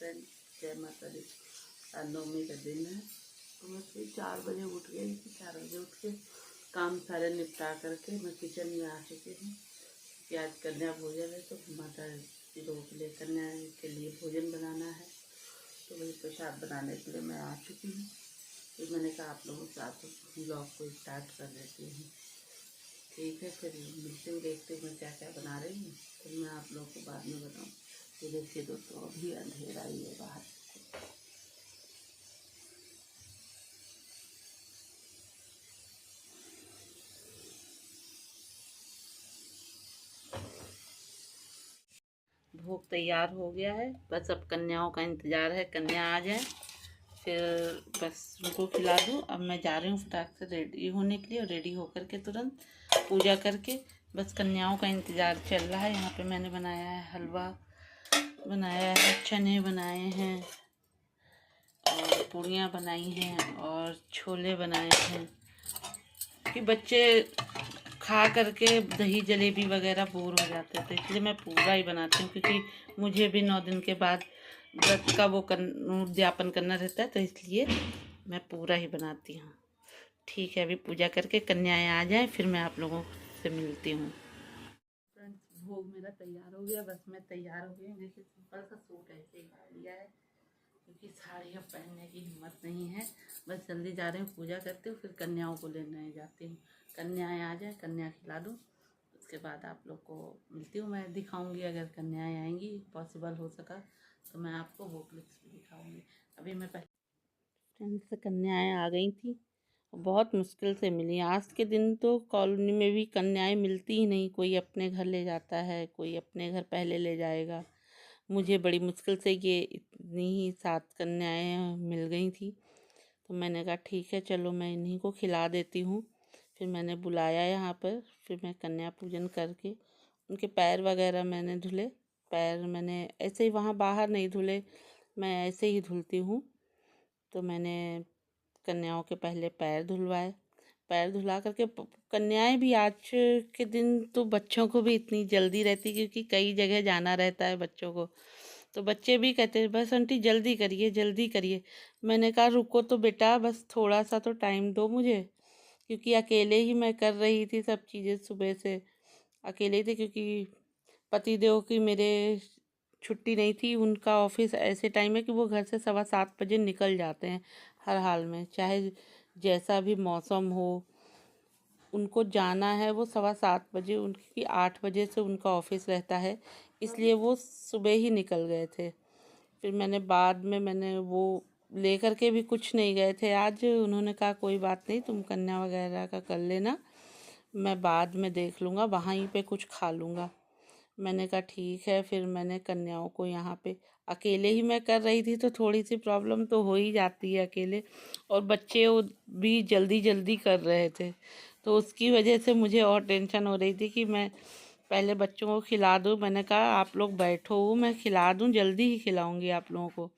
Friend, जय माता दी। आज नवमी का दिन है तो मैं फिर 4 बजे उठ गई थी। 4 बजे उठ के काम सारे निपटा करके मैं किचन में आ चुकी हूँ कि आज कन्या भोजन है तो माता जी लोगों के लिए, कन्या के लिए भोजन बनाना है। तो वही प्रसाद बनाने के लिए मैं आ चुकी हूँ। फिर मैंने कहा आप लोगों के साथ ब्लॉग को स्टार्ट कर देती हूँ। ठीक है, फिर मिलते हुए देखते हुए मैं क्या क्या बना रही हूँ, फिर मैं आप लोगों को बाद में बताऊँ। ये देखिए दोस्तों, अभी अंधेरा ही है बाहर। भोग तैयार हो गया है, बस अब कन्याओं का इंतज़ार है, कन्या आ जाए फिर बस उनको खिला दूँ। अब मैं जा रही हूँ फटाक से रेडी होने के लिए, और रेडी होकर के तुरंत पूजा करके बस कन्याओं का इंतज़ार चल रहा है। यहाँ पे मैंने बनाया है हलवा, बनाया है चने बनाए हैं, और पूड़ियाँ बनाई हैं, और छोले बनाए हैं कि बच्चे खा करके दही जलेबी वगैरह बोर हो जाते थे, इसलिए मैं पूरा ही बनाती हूँ, क्योंकि मुझे भी 9 दिन के बाद व्रत का वो उद्यापन करना रहता है, तो इसलिए मैं पूरा ही बनाती हूँ। ठीक है, अभी पूजा करके कन्याएं आ जाएं फिर मैं आप लोगों से मिलती हूँ। फ्रेंड्स, भोग मेरा तैयार हो गया, बस मैं तैयार हो गई। देखिए सिंपल सा सूट ऐसे ही लिया है, क्योंकि साड़ी अब पहनने की हिम्मत नहीं है। बस जल्दी जा रही हूँ, पूजा करती हूँ, फिर कन्याओं को लेने जाती हूँ। कन्याएं आ जाए, कन्या खिला दूँ, उसके बाद आप लोग को मिलती हूँ। मैं दिखाऊंगी, अगर कन्याएं आएंगी, पॉसिबल हो सका तो मैं आपको वो क्लिप्स भी दिखाऊंगी। अभी मैं पहले फ्रेंड से कन्याएं आ गई थी, बहुत मुश्किल से मिली। आज के दिन तो कॉलोनी में भी कन्याएं मिलती ही नहीं, कोई अपने घर ले जाता है, कोई अपने घर पहले ले जाएगा। मुझे बड़ी मुश्किल से ये इतनी ही 7 कन्याएं मिल गई थी, तो मैंने कहा ठीक है चलो मैं इन्हीं को खिला देती हूँ। फिर मैंने बुलाया यहाँ पर, फिर मैं कन्या पूजन करके उनके पैर वगैरह मैंने धुले। पैर मैंने ऐसे ही वहाँ बाहर नहीं धुले, मैं ऐसे ही धुलती हूँ। तो मैंने कन्याओं के पहले पैर धुलवाए। पैर धुला करके कन्याएं भी आज के दिन तो बच्चों को भी इतनी जल्दी रहती, क्योंकि कई जगह जाना रहता है बच्चों को, तो बच्चे भी कहते हैं बस आंटी जल्दी करिए जल्दी करिए। मैंने कहा रुको तो बेटा, बस थोड़ा सा तो टाइम दो मुझे, क्योंकि अकेले ही मैं कर रही थी सब चीज़ें, सुबह से अकेले ही थे, क्योंकि पतिदेव की मेरे छुट्टी नहीं थी। उनका ऑफिस ऐसे टाइम है कि वो घर से 7:15 बजे निकल जाते हैं, हर हाल में चाहे जैसा भी मौसम हो। उनको जाना है, वो 7:15 बजे, उनकी 8 बजे से उनका ऑफिस रहता है, इसलिए वो सुबह ही निकल गए थे। फिर मैंने बाद में मैंने वो लेकर के भी कुछ नहीं गए थे आज। उन्होंने कहा कोई बात नहीं, तुम कन्या वगैरह का कर लेना, मैं बाद में देख लूँगा, वहीं पे कुछ खा लूँगा। मैंने कहा ठीक है। फिर मैंने कन्याओं को यहाँ पे अकेले ही मैं कर रही थी, तो थोड़ी सी प्रॉब्लम तो हो ही जाती है अकेले, और बच्चे भी जल्दी जल्दी कर रहे थे, तो उसकी वजह से मुझे और टेंशन हो रही थी कि मैं पहले बच्चों को खिला दूँ। मैंने कहा आप लोग बैठो, मैं खिला दूँ, जल्दी ही खिलाऊँगी आप लोगों को।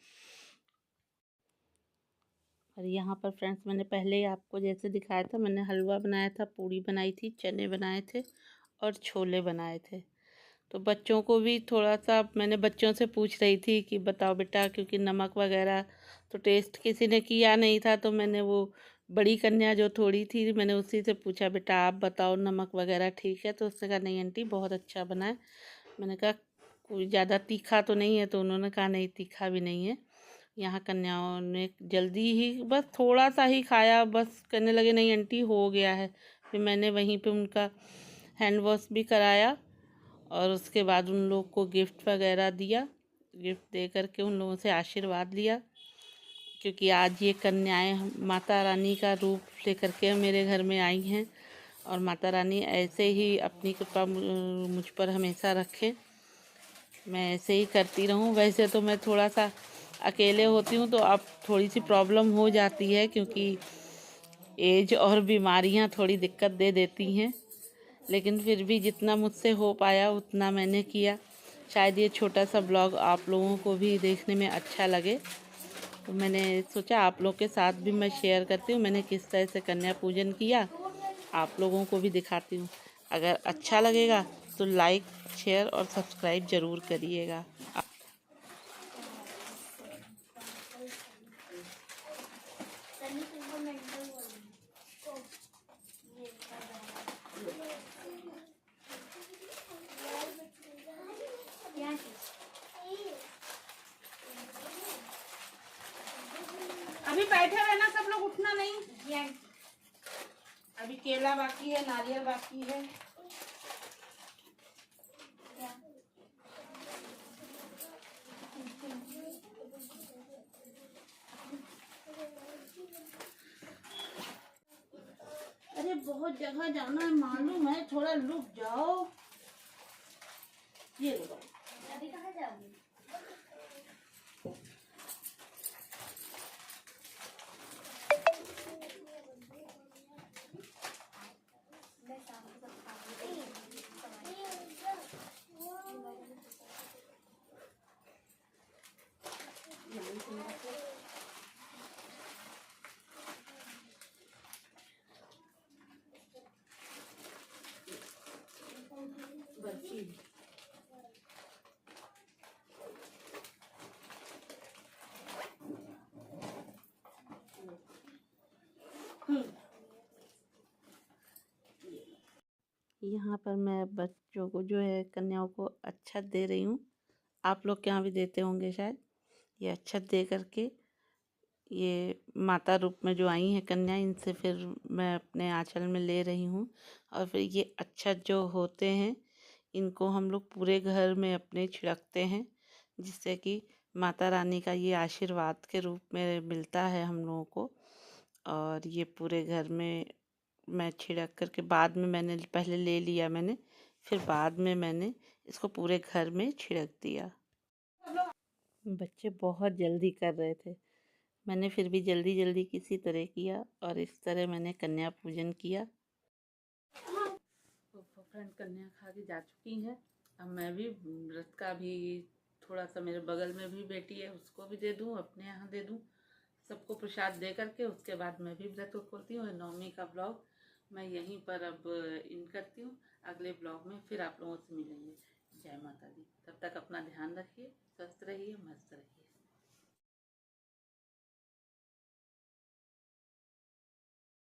और यहाँ पर फ्रेंड्स, मैंने पहले ही आपको जैसे दिखाया था, मैंने हलवा बनाया था, पूड़ी बनाई थी, चने बनाए थे, और छोले बनाए थे। तो बच्चों को भी थोड़ा सा मैंने बच्चों से पूछ रही थी कि बताओ बेटा, क्योंकि नमक वगैरह तो टेस्ट किसी ने किया नहीं था, तो मैंने वो बड़ी कन्या जो थोड़ी थी, मैंने उसी से पूछा बेटा आप बताओ नमक वगैरह ठीक है, तो उसने कहा नहीं आंटी बहुत अच्छा बना है। मैंने कहा कोई ज़्यादा तीखा तो नहीं है, तो उन्होंने कहा नहीं तीखा भी नहीं है। यहाँ कन्याओं ने जल्दी ही बस थोड़ा सा ही खाया, बस कहने लगे नहीं आंटी हो गया है। फिर मैंने वहीं पे उनका हैंड वॉश भी कराया, और उसके बाद उन लोग को गिफ्ट वगैरह दिया। गिफ्ट दे करके उन लोगों से आशीर्वाद लिया, क्योंकि आज ये कन्याएं माता रानी का रूप लेकर के मेरे घर में आई हैं, और माता रानी ऐसे ही अपनी कृपा मुझ पर हमेशा रखें, मैं ऐसे ही करती रहूं। वैसे तो मैं थोड़ा सा अकेले होती हूं, तो अब थोड़ी सी प्रॉब्लम हो जाती है, क्योंकि एज और बीमारियां थोड़ी दिक्कत दे देती हैं, लेकिन फिर भी जितना मुझसे हो पाया उतना मैंने किया। शायद ये छोटा सा ब्लॉग आप लोगों को भी देखने में अच्छा लगे, तो मैंने सोचा आप लोग के साथ भी मैं शेयर करती हूँ मैंने किस तरह से कन्या पूजन किया, आप लोगों को भी दिखाती हूँ। अगर अच्छा लगेगा तो लाइक शेयर और सब्सक्राइब ज़रूर करिएगा। बैठे रहना सब लोग, उठना नहीं। अभी केला बाकी है, नारियल बाकी है। अरे बहुत जगह जाना है मालूम है, थोड़ा रुक जाओ। ये लो। अभी कहाँ जाओगी? यहाँ पर मैं बच्चों को जो है, कन्याओं को अक्षत दे रही हूँ। आप लोग के यहाँ भी देते होंगे शायद। ये अक्षत दे करके ये माता रूप में जो आई हैं कन्या, इनसे फिर मैं अपने आंचल में ले रही हूँ। और फिर ये अक्षत जो होते हैं, इनको हम लोग पूरे घर में अपने छिड़कते हैं, जिससे कि माता रानी का ये आशीर्वाद के रूप में मिलता है हम लोगों को। और ये पूरे घर में मैं छिड़क करके बाद में मैंने पहले ले लिया मैंने, फिर बाद में मैंने इसको पूरे घर में छिड़क दिया। बच्चे बहुत जल्दी कर रहे थे, मैंने फिर भी जल्दी जल्दी किसी तरह किया और इस तरह मैंने कन्या पूजन किया। तो फ्रेंड कन्या खा के जा चुकी हैं। अब मैं भी व्रत का भी थोड़ा सा, मेरे बगल में भी बेटी है, उसको भी दे दूँ, अपने यहाँ दे दूँ, सबको प्रसाद दे करके उसके बाद मैं भी व्रत खोलती हूँ। नवमी का ब्लॉग मैं यहीं पर अब इन करती हूँ। अगले ब्लॉग में फिर आप लोगों से मिलेंगे। जय माता दी। तब तक अपना ध्यान रखिए, स्वस्थ रहिए, मस्त रहिए।